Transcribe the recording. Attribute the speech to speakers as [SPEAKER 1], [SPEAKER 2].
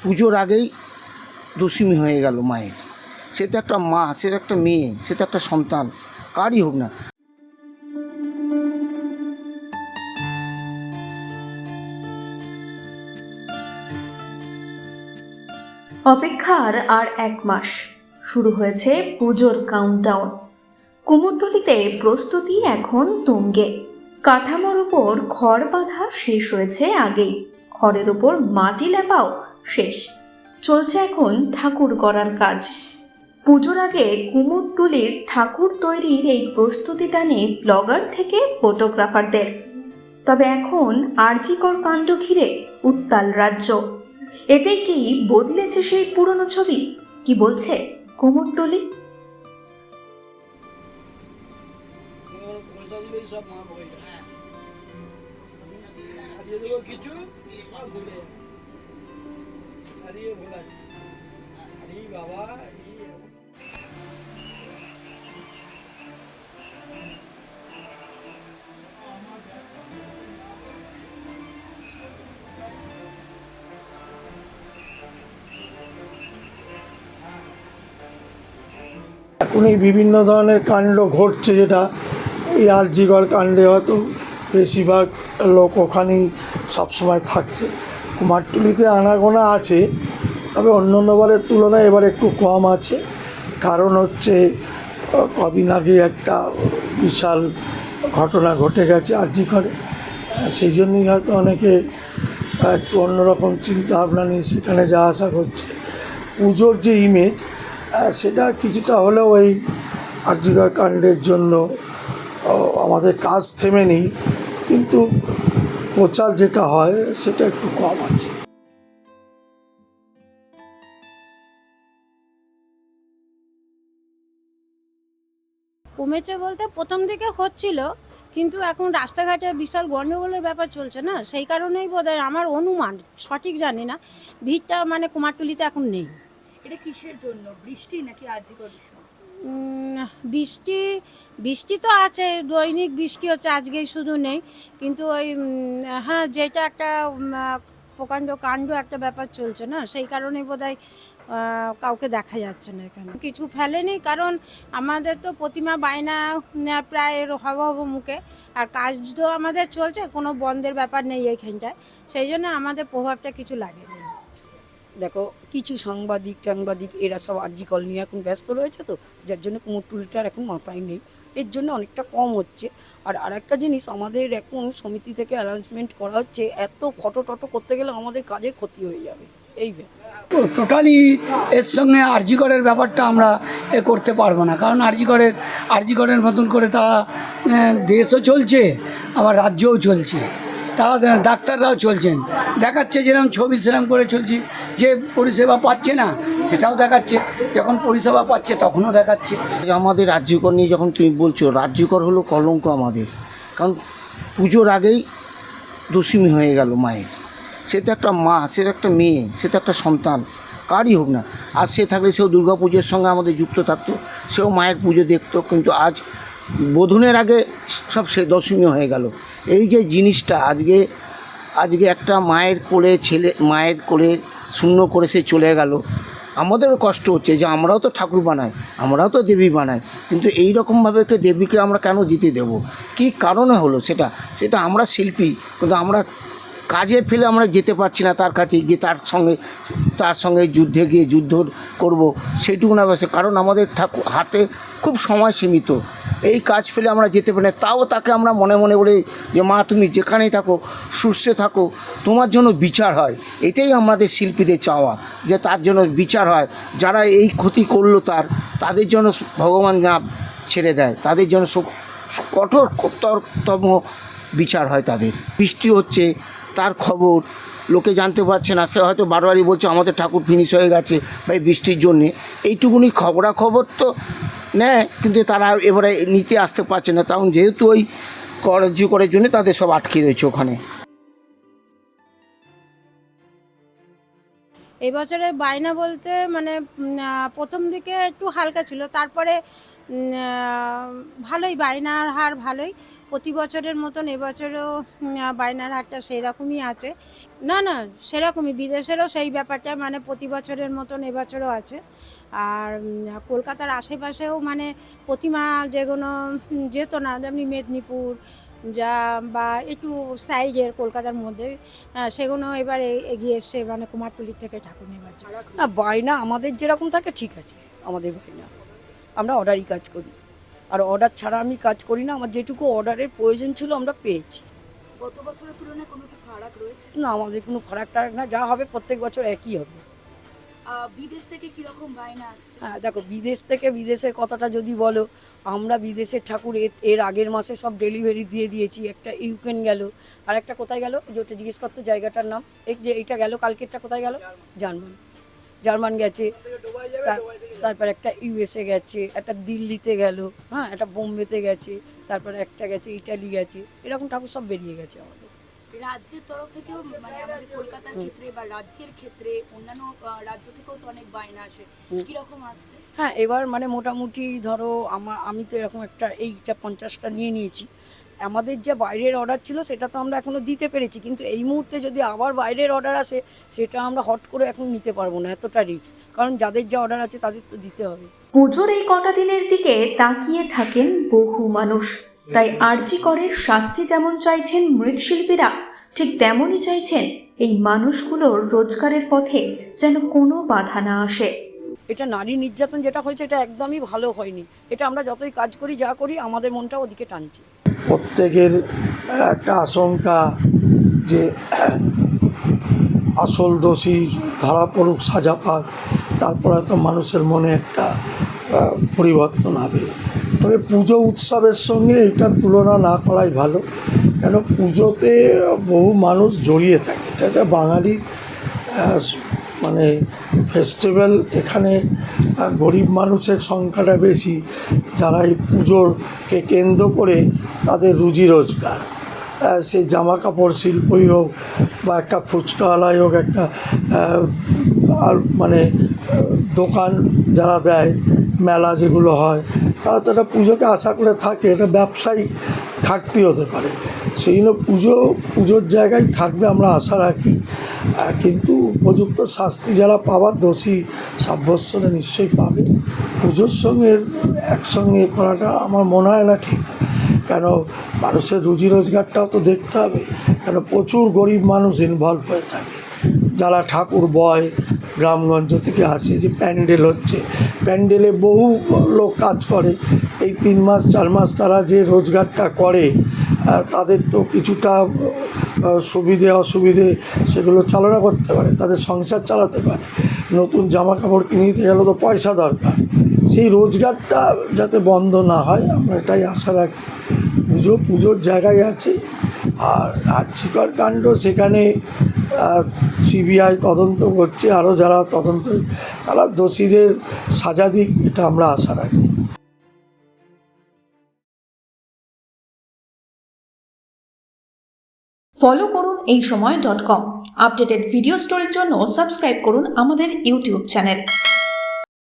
[SPEAKER 1] পুজোর আগেই দশমী হয়ে গেল মায়ের। সে তো একটা মা, সে তো একটা মেয়ে, সে তো একটা সন্তান, কারই হোক না।
[SPEAKER 2] অপেক্ষার আর 1 মাস, শুরু হয়েছে পুজোর কাউন্টডাউন। কুমোরটুলিতে প্রস্তুতি এখন তুঙ্গে। কাঠামোর ওপর খড় বাঁধা শেষ হয়েছে আগেই, খড়ের ওপর মাটি লেপাও শেষ। চলছে এখন ঠাকুর গড়ার কাজ। পুজোর আগে কুমোরটুলির ঠাকুর তৈরির এই প্রস্তুতিটা নিয়ে ব্লগার থেকে ফটোগ্রাফারদের। তবে এখন আরজিকর কাণ্ড ঘিরে উত্তাল রাজ্য। এতেই কি বদলেছে সেই পুরনো ছবি? কি বলছে কুমোরটুলি?
[SPEAKER 3] এখন এই বিভিন্ন ধরনের কাণ্ড ঘটছে, যেটা এই আরজিকর কাণ্ডে হয়তো বেশিরভাগ লোক ওখানেই সবসময় থাকছে। কুমারটুলিতে আনাগোনা আছে, তবে অন্যান্যবারের তুলনায় এবার একটু কম আছে। কারণ হচ্ছে কদিন আগে একটা বিশাল ঘটনা ঘটে গেছে আরজিকরে, সেই জন্যই হয়তো অনেকে একটু অন্যরকম চিন্তা ভাবনা নিয়ে সেখানে যাওয়া আসা করছে। পুজোর যে ইমেজ, সেটা কিছুটা হলেও এই আরজিকর কাণ্ডের জন্য আমাদের কাজ থেমে নেই, কিন্তু প্রচার যেটা হয় সেটা একটু কম আছে।
[SPEAKER 4] কমেছে বলতে প্রথম দিকে হচ্ছিল, কিন্তু এখন রাস্তাঘাটে বিশাল গণ্ডগোলের ব্যাপার চলছে না, সেই কারণেই বোধহয়, আমার অনুমান, সঠিক জানি না, ভিড়টা মানে কুমারটুলিতে এখন নেই।
[SPEAKER 5] এটা কিসের জন্য? বৃষ্টি নাকি আরজিকর ইস্যু?
[SPEAKER 4] বৃষ্টি বৃষ্টি তো আছে, দৈনিক বৃষ্টি হচ্ছে, আজকেই শুধু নেই, কিন্তু ওই হ্যাঁ, যেটা একটা প্রকাণ্ড কাণ্ড একটা ব্যাপার চলছে না, সেই কারণেই বোধহয় কাউকে দেখা যাচ্ছে না এখানে। কিছু ফেলেনি, কারণ আমাদের তো প্রতিমা বায়না প্রায় হব মুখে, আর কাজ তো আমাদের চলছে, কোনো বন্ধের ব্যাপার নেই এইখানটায়, সেই জন্য আমাদের প্রভাবটা কিছু লাগেনি।
[SPEAKER 6] দেখো, কিছু সাংবাদিক এরা সব আরজিকর নিয়ে এখন ব্যস্ত রয়েছে, তো যার জন্য কুমোরটুলিটার এখন মাথায় নেই, এর জন্য অনেকটা কম হচ্ছে। আর আরেকটা জিনিস, আমাদের এখন সমিতি থেকে অ্যানাউন্সমেন্ট করা হচ্ছে, এত ফটো টটো করতে গেলে আমাদের কাজের ক্ষতি হয়ে যাবে। এই
[SPEAKER 7] টোটালি এর সঙ্গে আরজিকরের ব্যাপারটা আমরা করতে পারবো না, কারণ আরজিকরের মতন করে তারা দেশও চলছে, আবার রাজ্যও চলছে, তারা ডাক্তাররাও চলছেন, দেখাচ্ছে যেরকম ছবি সেরকম করে চলছি, যে পরিষেবা পাচ্ছে না সেটাও দেখাচ্ছে, যখন পরিষেবা পাচ্ছে তখনও দেখাচ্ছে।
[SPEAKER 1] আমাদের রাজ্যকর নিয়ে যখন তুমি বলছো, রাজ্যকর হলো কলঙ্ক আমাদের, কারণ পুজোর আগেই দশমী হয়ে গেল মায়ের। সে তো একটা মা, সে তো একটা মেয়ে, সে তো একটা সন্তান, কারই হোক না। আর সে থাকলে সেও দুর্গা পুজোর সঙ্গে আমাদের যুক্ত থাকতো, সেও মায়ের পুজো দেখতো, কিন্তু আজ বোধনের আগে সব সে দশমী হয়ে গেল। এই যে জিনিসটা আজকে একটা মায়ের কোলে শূন্য করে সে চলে গেল, আমাদেরও কষ্ট হচ্ছে যে আমরাও তো ঠাকুর বানাই, আমরাও তো দেবী বানাই, কিন্তু এই রকমভাবে দেবীকে আমরা কেন জিতে দেব? কী কারণে হলো সেটা আমরা শিল্পী, কিন্তু আমরা কাজের ফেলে আমরা যেতে পারছি না তার কাছে গিয়ে, তার সঙ্গে যুদ্ধে গিয়ে যুদ্ধ করব, সেইটুকু না বসে, কারণ আমাদের হাতে খুব সময় সীমিত, এই কাজ ফেলে আমরা যেতে পারি না। তাও তাকে আমরা মনে মনে বলি যে মা, তুমি যেখানেই থাকো, সুস্থ থাকো, তোমার জন্য বিচার হয়। এটাই আমাদের শিল্পীদের চাওয়া, যে তার জন্য বিচার হয়, যারা এই ক্ষতি করলো তাদের জন্য ভগবান না ছেড়ে দেয়, তাদের জন্য কঠোরতম বিচার হয় তাদের। বৃষ্টি হচ্ছে, তার খবর লোকে জানতে পারছে না, সে হয়তো বারবারই বলছে আমাদের ঠাকুর ফিনিশ হয়ে গেছে ভাই বৃষ্টির জন্যে, এইটুকুনি খবরাখবর তো নেয়, কিন্তু তারা এবারে নিতে আসতে পারছে না, কারণ যেহেতু ওই কার্যকরের জন্য তাদের সব আটকে রয়েছে ওখানে।
[SPEAKER 4] এই বছরে বায়না বলতে মানে প্রথম দিকে একটু হালকা ছিল, তারপরে ভালোই বায়নার হার ভালোই। প্রতি বছরের মতন এবছরও বায়নার হারটা সেই রকমই আছে। না না, সেরকমই বিদেশেরও সেই ব্যাপারটা, মানে প্রতি বছরের মতন এবছরও আছে। আর কলকাতার আশেপাশেও মানে প্রতিমা যেগুলো যেত না, যেমনি মেদিনীপুর যা বা একটু সাইডের কলকাতার মধ্যে, সেগুলো এবার এগিয়ে এসছে, মানে কুমারটুলির থেকে ঠাকুর নেবার জন্য।
[SPEAKER 6] না, বায়না আমাদের যেরকম থাকে ঠিক আছে, আমাদের বায়না আমরা অর্ডারই কাজ করি, আর অর্ডার ছাড়া আমি কাজ করি না। আমার যেটুকু অর্ডারের প্রয়োজন ছিল আমরা পেয়েছি।
[SPEAKER 5] গত বছরের তুলনায় কোনো কি ফারাক রয়েছে?
[SPEAKER 6] না, আমাদের কোনো ফারাক টারাক না, যা হবে প্রত্যেক বছর একই হবে।
[SPEAKER 5] বিদেশ থেকে কিরকম বায়না আসছে?
[SPEAKER 6] হ্যাঁ দেখো, বিদেশ থেকে, বিদেশের কথাটা যদি বলো, আমরা বিদেশের ঠাকুর এর আগের মাসে সব ডেলিভারি দিয়ে দিয়েছি। একটা ইউক্রেন গেল, আর একটা কোথায় গেল যেটা জিজ্ঞেস করতো জায়গাটার নাম, এই যে এইটা গেল, কালকেরটা কোথায় গেল, জার্মান গেছে, তারপর একটা ইউএসএ গেছে, একটা দিল্লিতে গেল, হ্যাঁ একটা বোম্বেতে গেছে, তারপরে একটা গেছে ইটালি গেছে, এরকম ঠাকুর সব বেরিয়ে গেছে আমাদের।
[SPEAKER 5] রাজ্যের তরফ থেকেও, মানে আমাদের কলকাতার ক্ষেত্রে বা রাজ্যের ক্ষেত্রে অন্যান্য রাজ্য থেকেও তো অনেক বায়না আসে, কিরকম আসছে?
[SPEAKER 6] হ্যাঁ, এবার মানে মোটামুটি ধরো আমি তো এরকম একটা এইটা 50টা নিয়ে নিয়েছি। আমাদের যে বাইরের অর্ডার ছিল সেটা তো আমরা এখনো দিতে পেরেছি, কিন্তু এই মুহূর্তে যদি আবার বাইরের অর্ডার আসে সেটা আমরা হট করে এখন নিতে পারবো না, এতটা রিস্ক। কারণ যাদের যা অর্ডার আছে তাদের তো দিতে হবে।
[SPEAKER 2] পুজোর এই কটা দিনের দিকে তাকিয়ে থাকেন বহু মানুষ। তাই আরজি করের শাস্তি যেমন চাইছেন মৃৎশিল্পীরা, ঠিক তেমনই চাইছেন এই মানুষগুলোর রোজগারের পথে যেন কোনো বাধা না আসে।
[SPEAKER 6] এটা নারী নির্যাতন যেটা হয়েছে এটা একদমই ভালো হয়নি। এটা আমরা যতই কাজ করি যা করি আমাদের মনটা ওদিকে টানছে।
[SPEAKER 3] প্রত্যেকের একটা আশঙ্কা যে আসল দোষী ধরা পড়ুক, সাজা পাক, তারপরে তো মানুষের মনে একটা পরিবর্তন হবে। তবে পুজো উৎসবের সঙ্গে এটার তুলনা না করাই ভালো, কেন পুজোতে বহু মানুষ জড়িয়ে থাকে। এটা একটা বাঙালির মানে ফেস্টিভ্যাল। এখানে গরিব মানুষের সংখ্যাটা বেশি, যারা এই পুজোরকে কেন্দ্র করে তাদের রুজি রোজগার, সে জামা কাপড় শিল্পই হোক বা একটা ফুচকাওয়ালাই হোক, একটা আর মানে দোকান যারা দেয়, মেলা যেগুলো হয়, তারা তো একটা পুজোকে আশা করে থাকে। এটা ব্যবসায়িক ঘাটতি হতে পারে, সেই জন্য পুজোর জায়গায় থাকবে আমরা আশা রাখি। কিন্তু উপযুক্ত শাস্তি যারা পাওয়ার, দোষী সাব্যস্তরে নিশ্চয়ই পাবে। পুজোর সঙ্গে একসঙ্গে করাটা আমার মনে হয় না ঠিক, কেন মানুষের রুজি রোজগারটাও তো দেখতে হবে। কেন প্রচুর গরিব মানুষ ইনভলভ হয়ে থাকে, যারা ঠাকুর বয়, গ্রামগঞ্জ থেকে আসে, যে প্যান্ডেল হচ্ছে, প্যান্ডেলে বহু লোক কাজ করে। এই 3 মাস 4 মাস তারা যে রোজগারটা করে, তাদের তো কিছুটা সুবিধে অসুবিধে সেগুলো চালনা করতে পারে, তাদের সংসার চালাতে পারে। নতুন জামা কাপড় কিনে দিতে গেলে তো পয়সা দরকার, সেই রোজগারটা যাতে বন্ধ না হয় আমরা এটাই আশা রাখি। পুজোর জায়গায় আছে। আর আর্যিকর কাণ্ড, সেখানে সিবিআই তদন্ত করছে, আরও যারা তদন্ত, তারা দোষীদের সাজা দিক, এটা আমরা আশা রাখি।
[SPEAKER 2] ফলো করুন এইসময়.com। আপডেটেড ভিডিও স্টোরির জন্য সাবস্ক্রাইব করুন আমাদের ইউটিউব চ্যানেল।